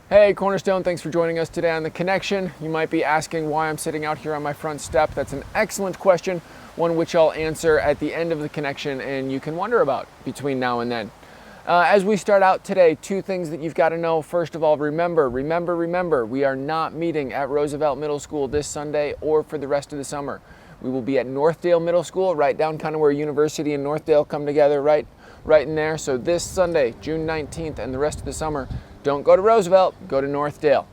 Hey Cornerstone, thanks for joining us today on The Connection. You might be asking why I'm sitting out here on my front step. That's an excellent question, one which I'll answer at the end of The Connection and you can wonder about between now and then. As we start out today, two things that you've got to know. First of all, remember, we are not meeting at Roosevelt Middle School this Sunday or for the rest of the summer. We will be at Northdale Middle School, right down kind of where University and Northdale come together, right in there. So this Sunday, June 19th, and the rest of the summer, don't go to Roosevelt, go to Northdale.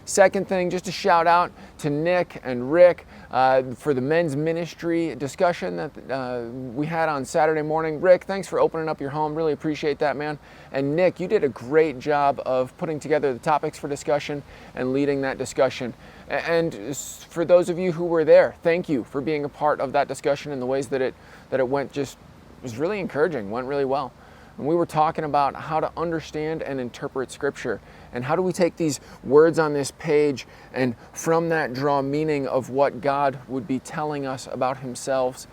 Second thing, just a shout out to Nick and Rick for the men's ministry discussion that we had on Saturday morning. Rick, thanks for opening up your home. Really appreciate that, man. And Nick, you did a great job of putting together the topics for discussion and leading that discussion. And for those of you who were there, thank you for being a part of that discussion and the ways that it went. Just was really encouraging, went really well. And we were talking about how to understand and interpret Scripture, and how do we take these words on this page and from that draw meaning of what God would be telling us about Himself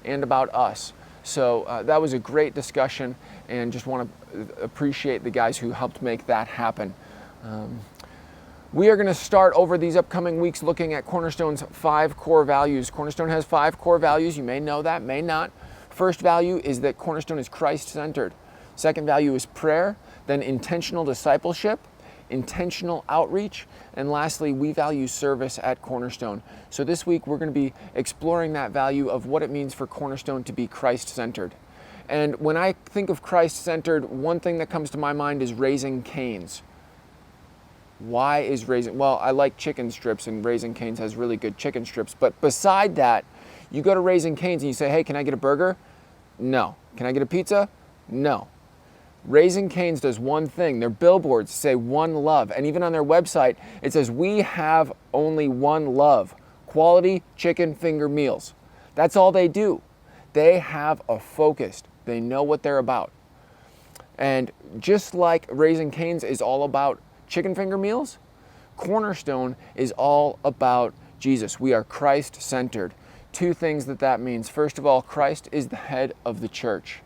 and about us. So that was a great discussion, and just want to appreciate the guys who helped make that happen. We are going to start over these upcoming weeks looking at Cornerstone's 5 core values. Cornerstone has 5 core values. You may know that, may not. First value is that Cornerstone is Christ-centered. Second value is prayer, then intentional discipleship, intentional outreach, and lastly, we value service at Cornerstone. So this week we're going to be exploring that value of what it means for Cornerstone to be Christ-centered. And when I think of Christ-centered, one thing that comes to my mind is Raising Cane's. Why is well, I like chicken strips, and Raising Cane's has really good chicken strips, but beside that, you go to Raising Cane's and you say, hey, can I get a burger? No. Can I get a pizza? No. Raising Cane's does one thing. Their billboards say one love. And even on their website, it says, we have only one love. Quality chicken finger meals. That's all they do. They have a focus. They know what they're about. And just like Raising Cane's is all about chicken finger meals, Cornerstone is all about Jesus. We are Christ-centered. Two things that means. First of all, Christ is the head of the church.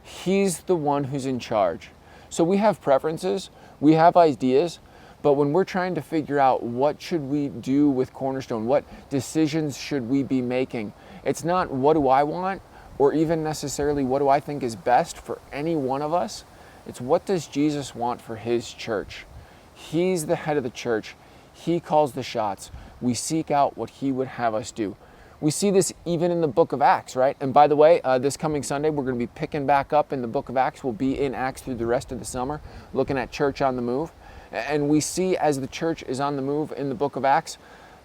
He's the one who's in charge. So we have preferences, we have ideas, but when we're trying to figure out what should we do with Cornerstone, what decisions should we be making, it's not what do I want, or even necessarily what do I think is best for any one of us. It's what does Jesus want for His church. He's the head of the church. He calls the shots. We seek out what He would have us do. We see this even in the book of Acts, right? And by the way, this coming Sunday, we're going to be picking back up in the book of Acts. We'll be in Acts through the rest of the summer, looking at church on the move. And we see as the church is on the move in the book of Acts,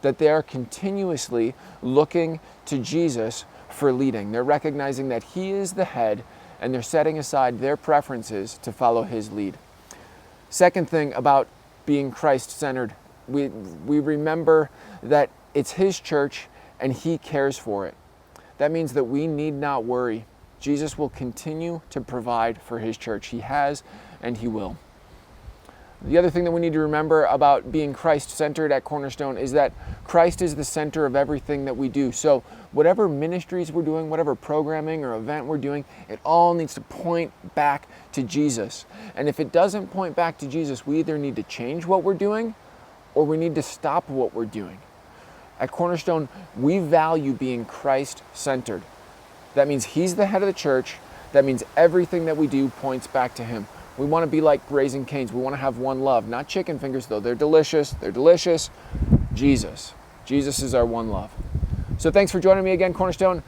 that they are continuously looking to Jesus for leading. They're recognizing that He is the head, and they're setting aside their preferences to follow His lead. Second thing about being Christ-centered, we remember that it's His church, and He cares for it. That means that we need not worry. Jesus will continue to provide for His church. He has, and He will. The other thing that we need to remember about being Christ-centered at Cornerstone is that Christ is the center of everything that we do. So whatever ministries we're doing, whatever programming or event we're doing, it all needs to point back to Jesus. And if it doesn't point back to Jesus, we either need to change what we're doing or we need to stop what we're doing. At Cornerstone, we value being Christ-centered. That means He's the head of the church. That means everything that we do points back to Him. We want to be like Raising Cane's. We want to have one love. Not chicken fingers, though. They're delicious. They're delicious. Jesus. Jesus is our one love. So thanks for joining me again, Cornerstone.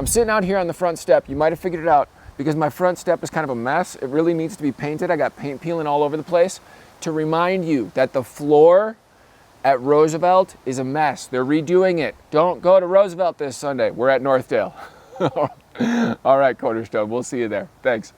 I'm sitting out here on the front step. You might have figured it out because my front step is kind of a mess. It really needs to be painted. I got paint peeling all over the place to remind you that the floor at Roosevelt is a mess. They're redoing it. Don't go to Roosevelt this Sunday. We're at Northdale. All right, Cornerstone. We'll see you there. Thanks.